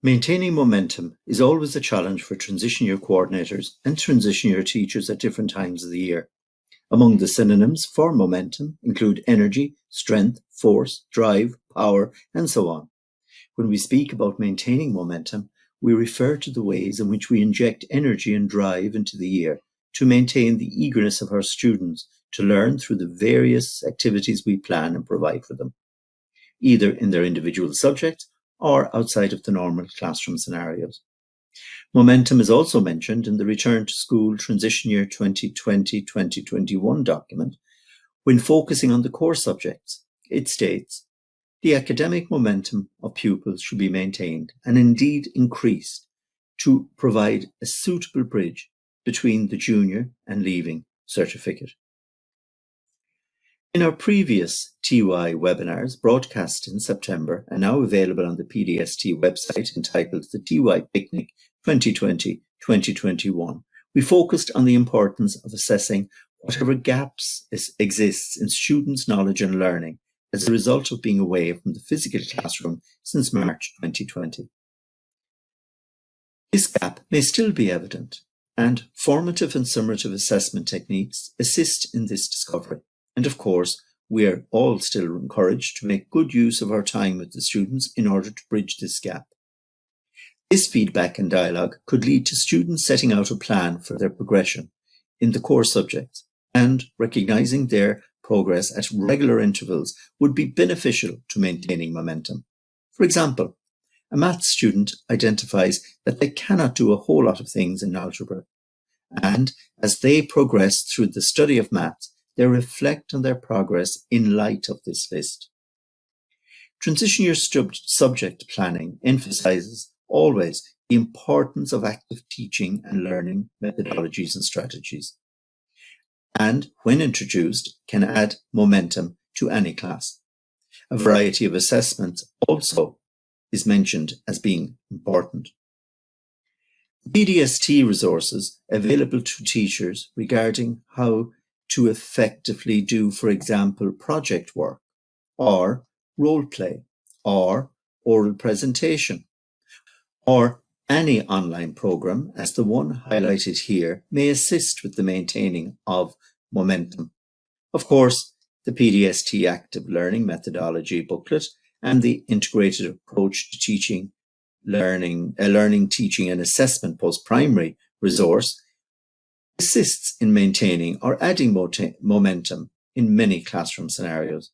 Maintaining momentum is always a challenge for transition year coordinators and transition year teachers at different times of the year. Among the synonyms for momentum include energy, strength, force, drive, power, and so on. When we speak about maintaining momentum, we refer to the ways in which we inject energy and drive into the year to maintain the eagerness of our students to learn through the various activities we plan and provide for them, either in their individual subjects or outside of the normal classroom scenarios. Momentum is also mentioned in the Return to School Transition Year 2020-2021 document. When focusing on the core subjects, it states, the academic momentum of pupils should be maintained and indeed increased to provide a suitable bridge between the junior and leaving certificate. In our previous TY webinars broadcast in September and now available on the PDST website entitled the TY Picnic 2020-2021, we focused on the importance of assessing whatever gaps exists in students' knowledge and learning as a result of being away from the physical classroom since March 2020. This gap may still be evident, and formative and summative assessment techniques assist in this discovery. And of course, we are all still encouraged to make good use of our time with the students in order to bridge this gap. This feedback and dialogue could lead to students setting out a plan for their progression in the core subjects, and recognizing their progress at regular intervals would be beneficial to maintaining momentum. For example, a maths student identifies that they cannot do a whole lot of things in algebra, and as they progress through the study of maths, they reflect on their progress in light of this list. Transition year subject planning emphasizes always the importance of active teaching and learning methodologies and strategies, and when introduced can add momentum to any class. A variety of assessments also is mentioned as being important. PDST resources available to teachers regarding how to effectively do, for example, project work, or role play, or oral presentation, or any online program, as the one highlighted here, may assist with the maintaining of momentum. Of course, the PDST Active Learning Methodology booklet and the Integrated Approach to Teaching, Learning, Teaching and Assessment Post-Primary resource assists in maintaining or adding momentum in many classroom scenarios.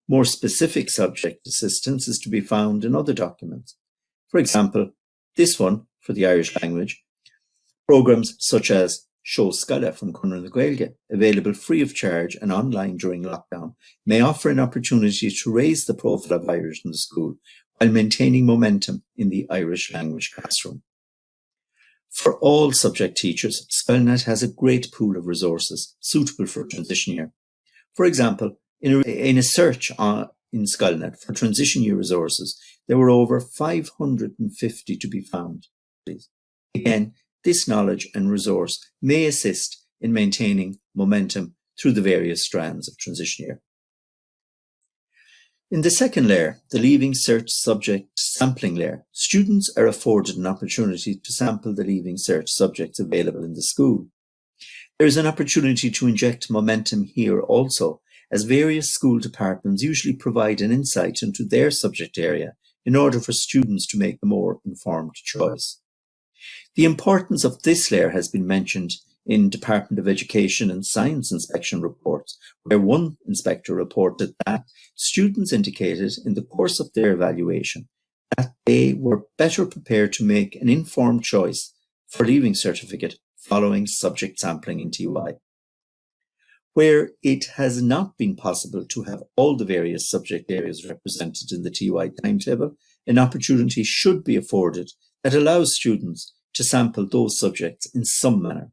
More specific subject assistance is to be found in other documents. For example, this one for the Irish language, programs such as Show Scala from Conradh na Gaeilge, available free of charge and online during lockdown, may offer an opportunity to raise the profile of Irish in the school while maintaining momentum in the Irish language classroom. For all subject teachers, SCULNet has a great pool of resources suitable for transition year. For example, in a search in SCULNet for transition year resources, there were over 550 to be found. Again, this knowledge and resource may assist in maintaining momentum through the various strands of transition year. In the second layer, the Leaving Cert subject sampling layer, students are afforded an opportunity to sample the Leaving Cert subjects available in the school. There is an opportunity to inject momentum here also, as various school departments usually provide an insight into their subject area in order for students to make a more informed choice. The importance of this layer has been mentioned in Department of Education and Science inspection reports, where one inspector reported that students indicated in the course of their evaluation that they were better prepared to make an informed choice for Leaving Certificate following subject sampling in TY. Where it has not been possible to have all the various subject areas represented in the TY timetable, an opportunity should be afforded that allows students to sample those subjects in some manner.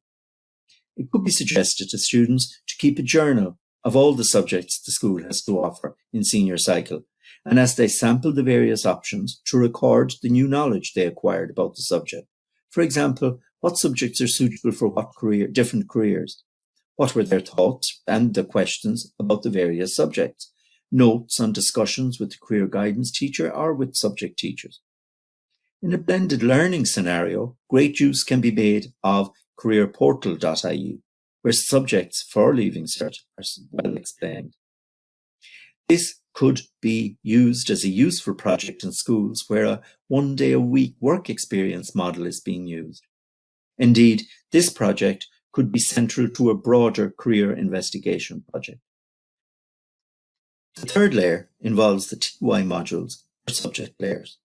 It could be suggested to students to keep a journal of all the subjects the school has to offer in senior cycle, and as they sample the various options, to record the new knowledge they acquired about the subject. For example, what subjects are suitable for what different careers? What were their thoughts and the questions about the various subjects? Notes on discussions with the career guidance teacher or with subject teachers. In a blended learning scenario, great use can be made of careerportal.ie, where subjects for Leaving Cert are well explained. This could be used as a useful project in schools where a one-day-a-week work experience model is being used. Indeed, this project could be central to a broader career investigation project. The third layer involves the TY modules or subject layers.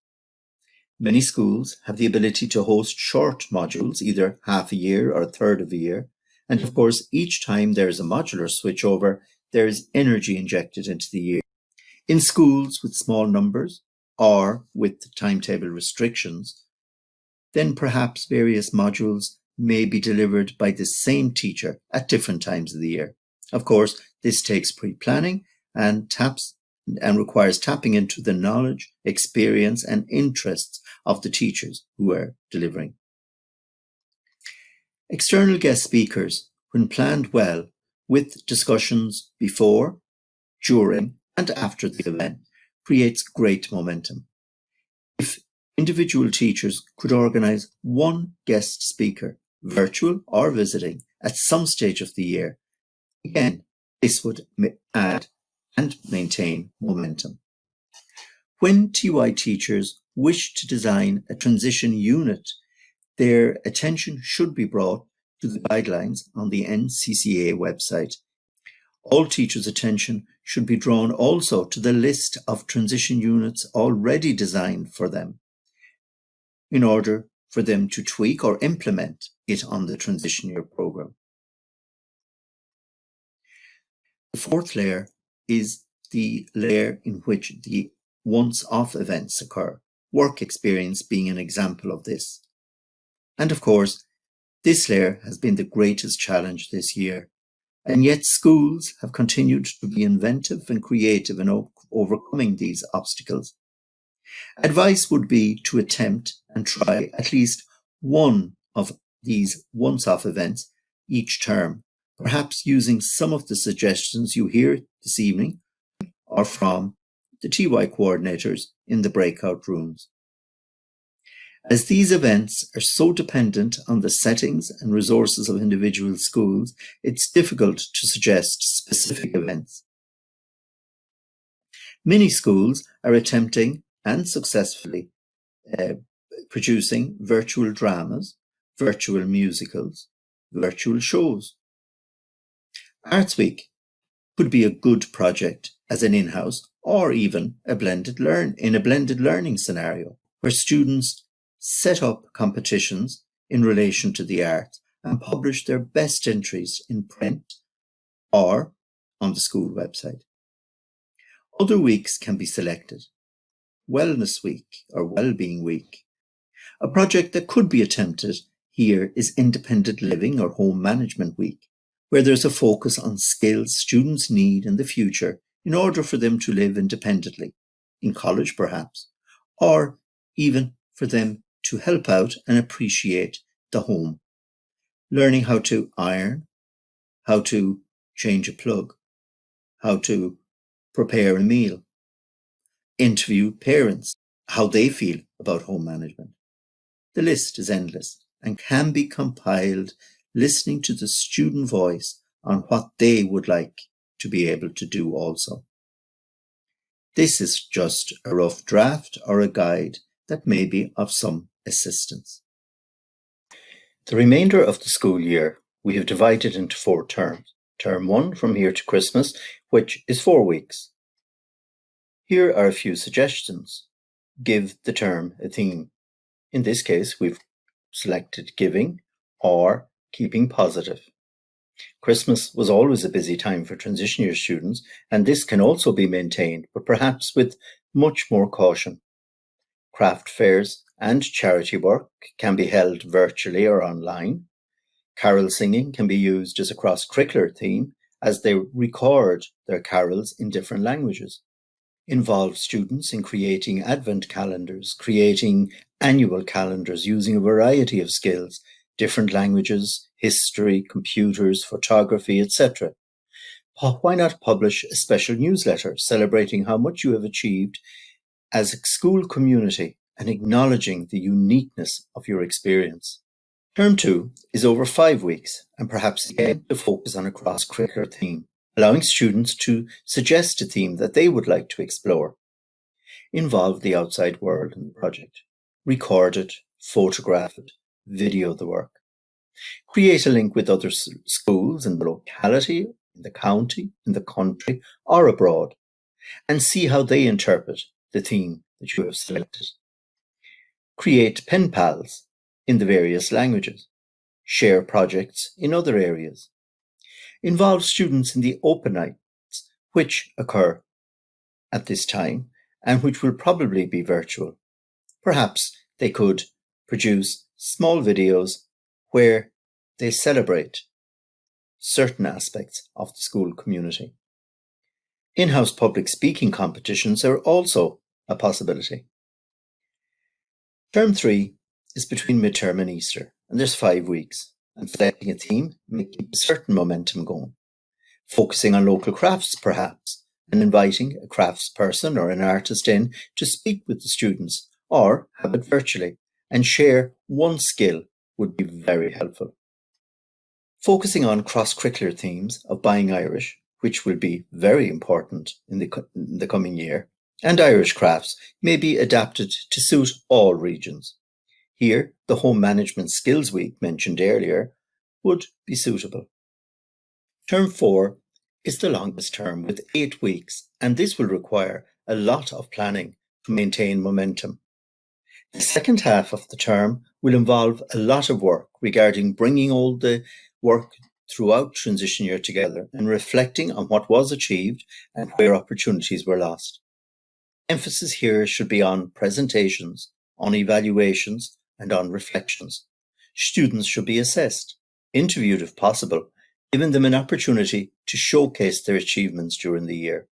Many schools have the ability to host short modules, either half a year or a third of a year. And of course, each time there is a modular switchover, there is energy injected into the year. In schools with small numbers or with timetable restrictions, then perhaps various modules may be delivered by the same teacher at different times of the year. Of course, this takes pre-planning and requires tapping into the knowledge, experience, and interests of the teachers who are delivering. External guest speakers, when planned well, with discussions before, during, and after the event, creates great momentum. If individual teachers could organise one guest speaker, virtual or visiting, at some stage of the year, again, this would add and maintain momentum. When TY teachers wish to design a transition unit, their attention should be brought to the guidelines on the NCCA website. All teachers' attention should be drawn also to the list of transition units already designed for them in order for them to tweak or implement it on the transition year program. The fourth layer is the layer in which the once-off events occur, work experience being an example of this. And of course, this layer has been the greatest challenge this year, and yet schools have continued to be inventive and creative in overcoming these obstacles. Advice would be to attempt and try at least one of these once-off events each term, perhaps using some of the suggestions you hear this evening or from the TY coordinators in the breakout rooms. As these events are so dependent on the settings and resources of individual schools, it's difficult to suggest specific events. Many schools are attempting and successfully producing virtual dramas, virtual musicals, virtual shows. Arts Week could be a good project as an in-house or even in a blended learning scenario where students set up competitions in relation to the arts and publish their best entries in print or on the school website. Other weeks can be selected. Wellness Week or Wellbeing Week. A project that could be attempted here is Independent Living or Home Management Week, where there's a focus on skills students need in the future in order for them to live independently, in college perhaps, or even for them to help out and appreciate the home. Learning how to iron, how to change a plug, how to prepare a meal, interview parents, how they feel about home management. The list is endless and can be compiled listening to the student voice on what they would like to be able to do also. This is just a rough draft or a guide that may be of some assistance. The remainder of the school year we have divided into 4 terms. Term 1 from here to Christmas, which is 4 weeks. Here are a few suggestions. Give the term a theme. In this case, we've selected giving or keeping positive. Christmas was always a busy time for transition year students, and this can also be maintained, but perhaps with much more caution. Craft fairs and charity work can be held virtually or online. Carol singing can be used as a cross-curricular theme as they record their carols in different languages. Involve students in creating advent calendars, creating annual calendars using a variety of skills, different languages, history, computers, photography, etc. Why not publish a special newsletter celebrating how much you have achieved as a school community and acknowledging the uniqueness of your experience. Term 2 is over 5 weeks and perhaps again to focus on a cross-curricular theme, allowing students to suggest a theme that they would like to explore. Involve the outside world in the project. Record it, photograph it, video the work. Create a link with other schools in the locality, in the county, in the country, or abroad, and see how they interpret the theme that you have selected. Create pen pals in the various languages. Share projects in other areas. Involve students in the open nights, which occur at this time and which will probably be virtual. Perhaps they could produce small videos where they celebrate certain aspects of the school community. In-house public speaking competitions are also a possibility. Term 3 is between midterm and Easter, and there's 5 weeks, and selecting a theme may keep a certain momentum going. Focusing on local crafts, perhaps, and inviting a crafts person or an artist in to speak with the students, or have it virtually, and share one skill would be very helpful. Focusing on cross-curricular themes of Buying Irish, which will be very important in the coming year, and Irish crafts may be adapted to suit all regions. Here, the Home Management Skills Week mentioned earlier would be suitable. Term 4 is the longest term with 8 weeks, and this will require a lot of planning to maintain momentum. The second half of the term will involve a lot of work regarding bringing all the work throughout transition year together and reflecting on what was achieved and where opportunities were lost. Emphasis here should be on presentations, on evaluations, and on reflections. Students should be assessed, interviewed if possible, giving them an opportunity to showcase their achievements during the year.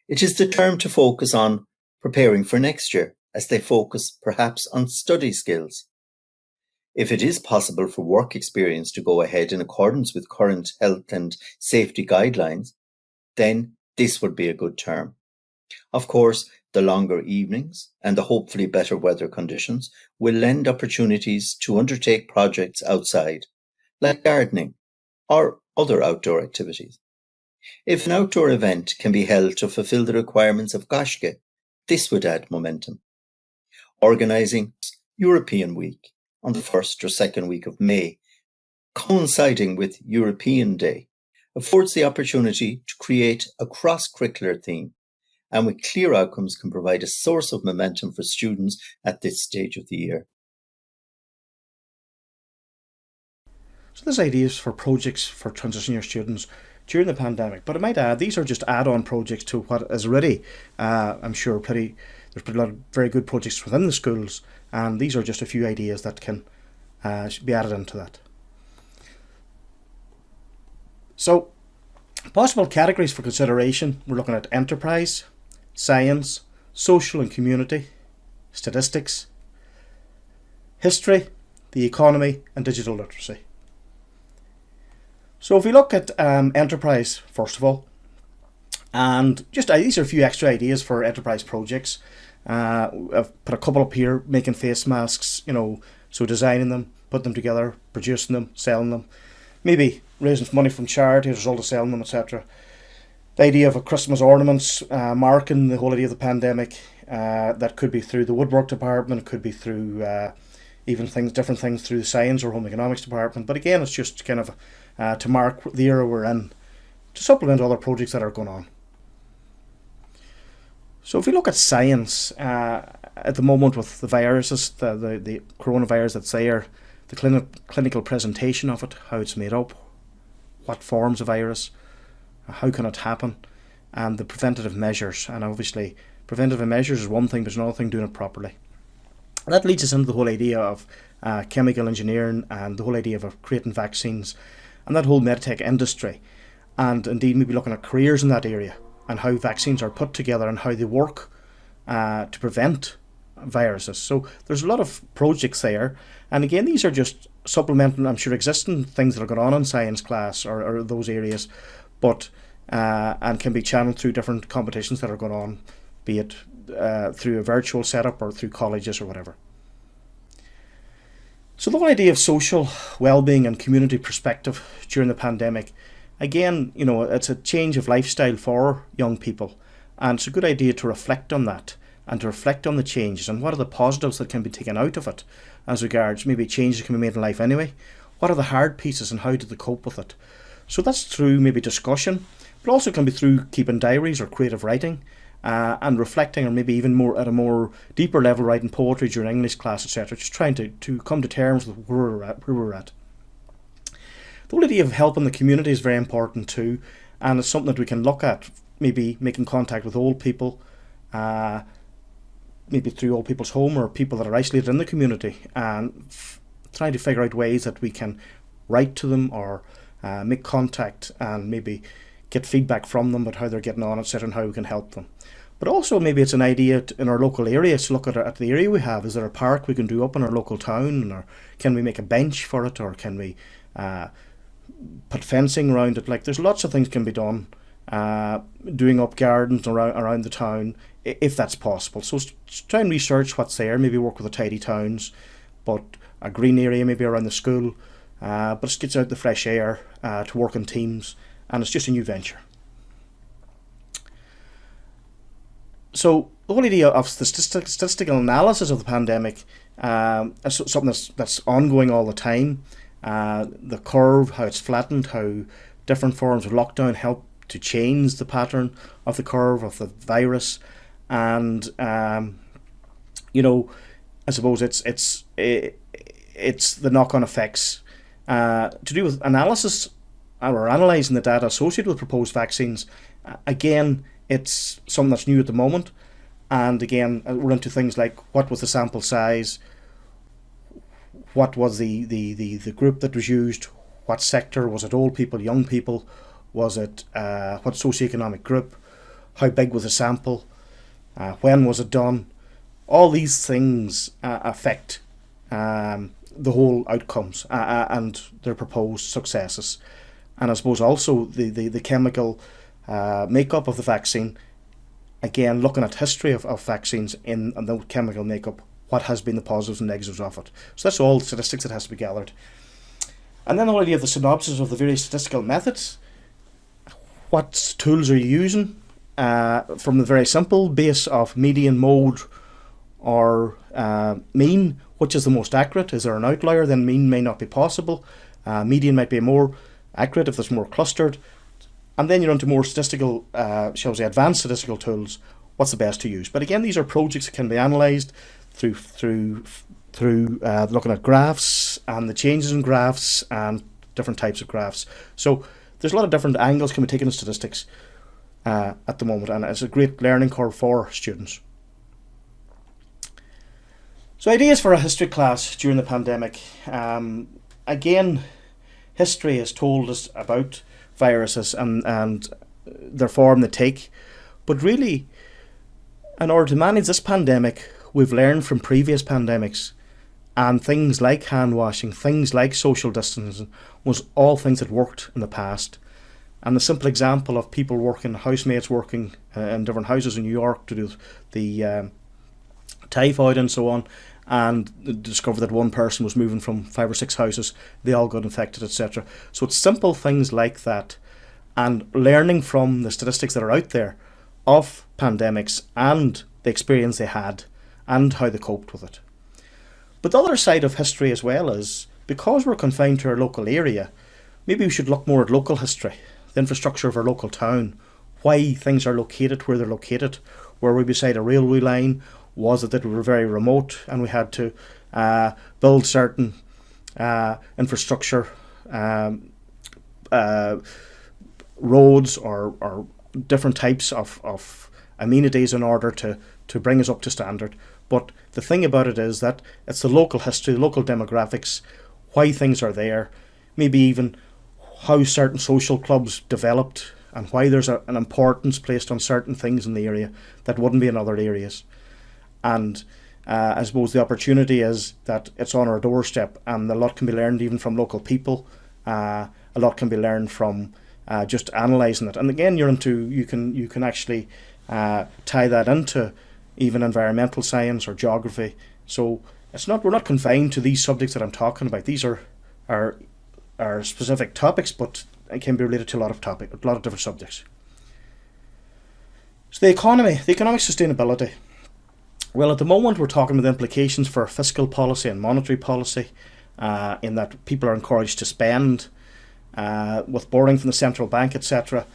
It is the term to focus on preparing for next year, as they focus perhaps on study skills. If it is possible for work experience to go ahead in accordance with current health and safety guidelines, then this would be a good term. Of course, the longer evenings and the hopefully better weather conditions will lend opportunities to undertake projects outside, like gardening or other outdoor activities. If an outdoor event can be held to fulfill the requirements of Gaisce, this would add momentum. Organising European Week on the first or second week of May, coinciding with European Day, affords the opportunity to create a cross-curricular theme, and with clear outcomes can provide a source of momentum for students at this stage of the year. So there's ideas for projects for transition year students during the pandemic, but I might add these are just add-on projects to what is already, I'm sure, there's a lot of very good projects within the schools, and these are just a few ideas that can be added into that. So, possible categories for consideration, we're looking at enterprise, science, social and community, statistics, history, the economy, and digital literacy. So if we look at enterprise, first of all, and just these are a few extra ideas for enterprise projects. I've put a couple up here, making face masks, so designing them, putting them together, producing them, selling them, maybe raising money from charity as a result of selling them, etc. The idea of a Christmas ornaments marking the whole idea of the pandemic, that could be through the woodwork department, it could be through even different things through the science or home economics department, but again it's just kind of to mark the era we're in, to supplement other projects that are going on. So if we look at science, at the moment with the viruses, the coronavirus that's there, the clinical presentation of it, how it's made up, what forms a virus, how can it happen, and the preventative measures. And obviously preventative measures is one thing, but there's another thing doing it properly. And that leads us into the whole idea of chemical engineering and the whole idea of creating vaccines and that whole medtech industry, and indeed maybe looking at careers in that area and how vaccines are put together and how they work to prevent viruses. So there's a lot of projects there, and again these are just supplementing, I'm sure, existing things that are going on in science class or those areas, but and can be channeled through different competitions that are going on, be it through a virtual setup or through colleges or whatever. So the whole idea of social well-being and community perspective during the pandemic, again, it's a change of lifestyle for young people, and it's a good idea to reflect on that and to reflect on the changes and what are the positives that can be taken out of it as regards maybe changes that can be made in life anyway. What are the hard pieces and how did they cope with it? So that's through maybe discussion, but also can be through keeping diaries or creative writing, and reflecting, or maybe even more at a more deeper level, writing poetry during English class, etc. Just trying to come to terms with where we're at. The whole idea of helping the community is very important too, and it's something that we can look at, maybe making contact with old people, maybe through old people's home or people that are isolated in the community, and trying to figure out ways that we can write to them or make contact and maybe get feedback from them about how they're getting on, etc., and how we can help them. But also maybe it's an idea in our local area to look at the area we have. Is there a park we can do up in our local town, or can we make a bench for it, or can we put fencing around it? Like, there's lots of things can be done, doing up gardens around the town if that's possible. So try and research what's there, maybe work with the tidy towns, but a green area maybe around the school, but it gets out the fresh air, to work in teams, and it's just a new venture. So the whole idea of the statistical analysis of the pandemic is something that's ongoing all the time. The curve, how it's flattened, how different forms of lockdown help to change the pattern of the curve of the virus, and I suppose it's the knock-on effects to do with analysis or analysing the data associated with proposed vaccines. Again, it's something that's new at the moment, and again, we're into things like what was the sample size, what was the group that was used, what sector, was it old people, young people, was it what socioeconomic group, how big was the sample, when was it done. All these things affect the whole outcomes and their proposed successes. And I suppose also the chemical makeup of the vaccine, again looking at history of vaccines and the chemical makeup, what has been the positives and negatives of it. So that's all statistics that has to be gathered. And then the whole idea of the synopsis of the various statistical methods. What tools are you using? From the very simple base of median, mode, or mean, which is the most accurate? Is there an outlier? Then mean may not be possible. Median might be more accurate if there's more clustered. And then you're onto more statistical, shall we say, advanced statistical tools. What's the best to use? But again, these are projects that can be analysed through looking at graphs and the changes in graphs and different types of graphs. So there's a lot of different angles can be taken in statistics at the moment, and it's a great learning curve for students. So ideas for a history class during the pandemic. Again, history has told us about viruses and their form they take, but really, in order to manage this pandemic, we've learned from previous pandemics, and things like hand washing, things like social distancing, was all things that worked in the past. And the simple example of people working, housemates working in different houses in New York to do the typhoid and so on, and discovered that one person was moving from 5 or 6 houses, they all got infected, etc. So it's simple things like that, and learning from the statistics that are out there of pandemics and the experience they had and how they coped with it. But the other side of history as well is, because we're confined to our local area, maybe we should look more at local history, the infrastructure of our local town, why things are located where they're located. Were we beside a railway line? Was it that we were very remote and we had to build certain infrastructure, roads or different types of amenities in order to bring us up to standard? But the thing about it is that it's the local history, the local demographics, why things are there, maybe even how certain social clubs developed and why there's an importance placed on certain things in the area that wouldn't be in other areas. And I suppose the opportunity is that it's on our doorstep, and a lot can be learned even from local people. A lot can be learned from just analysing it. And again, you can actually tie that into even environmental science or geography. So we're not confined to these subjects that I'm talking about. These are specific topics, but it can be related to a lot of different subjects. So the economic sustainability. Well, at the moment we're talking about the implications for fiscal policy and monetary policy, in that people are encouraged to spend with borrowing from the central bank, etc.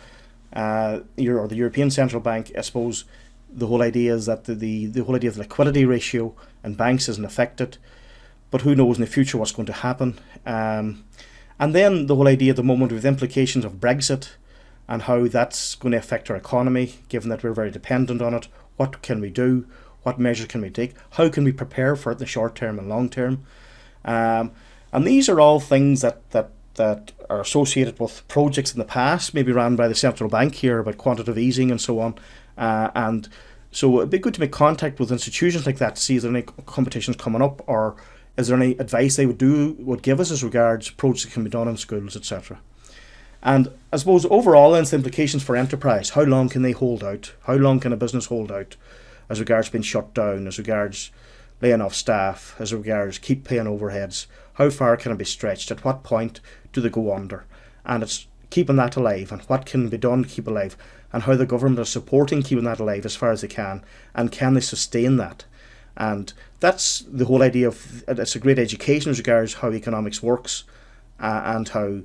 Or the European Central Bank. I suppose the whole idea is that the whole idea of the liquidity ratio in banks isn't affected, but who knows in the future what's going to happen. And then the whole idea at the moment with implications of Brexit and how that's going to affect our economy, given that we're very dependent on it. What can we do? What measures can we take? How can we prepare for it in the short term and long term? And these are all things that are associated with projects in the past, maybe run by the central bank here about quantitative easing and so on. And so it'd be good to make contact with institutions like that to see if there are any competitions coming up, or is there any advice they would give us as regards projects that can be done in schools, etc. And I suppose overall then, the implications for enterprise. How long can they hold out? How long can a business hold out as regards being shut down, as regards laying off staff, as regards keep paying overheads? How far can it be stretched? At what point do they go under? And it's keeping that alive, and what can be done to keep alive, and how the government is supporting keeping that alive as far as they can, and can they sustain that? And that's the whole idea of it's a great education as regards how economics works, and how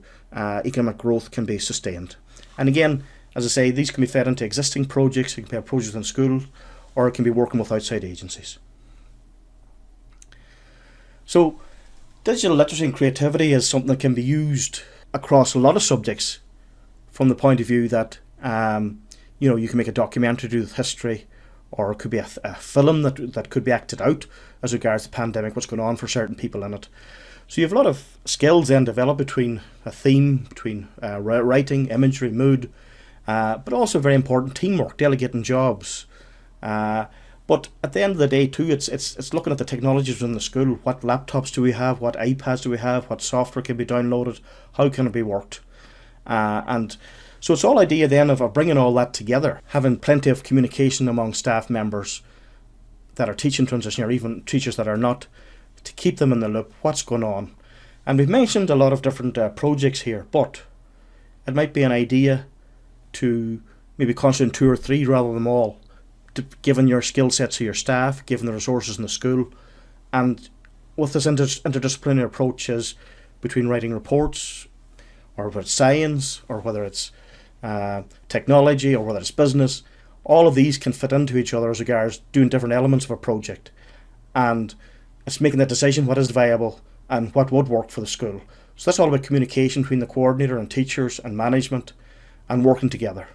economic growth can be sustained. And again, as I say, these can be fed into existing projects. It can be a project in school, or it can be working with outside agencies. So digital literacy and creativity is something that can be used across a lot of subjects, from the point of view that you can make a documentary to do with history, or it could be a film that could be acted out as regards the pandemic, what's going on for certain people in it. So you have a lot of skills then developed between a theme, between writing, imagery, mood, but also very important teamwork, delegating jobs. But at the end of the day too, it's looking at the technologies within the school. What laptops do we have? What iPads do we have? What software can be downloaded? How can it be worked? And so it's all idea then of bringing all that together, having plenty of communication among staff members that are teaching transition, or even teachers that are not, to keep them in the loop, what's going on. And we've mentioned a lot of different projects here, but it might be an idea to maybe concentrate on 2 or 3 rather than all, given your skill sets of your staff, given the resources in the school. And with this interdisciplinary approaches between writing reports, or whether it's science, or whether it's technology, or whether it's business, all of these can fit into each other as regards doing different elements of a project. And it's making that decision, what is viable and what would work for the school. So that's all about communication between the coordinator and teachers and management, and working together.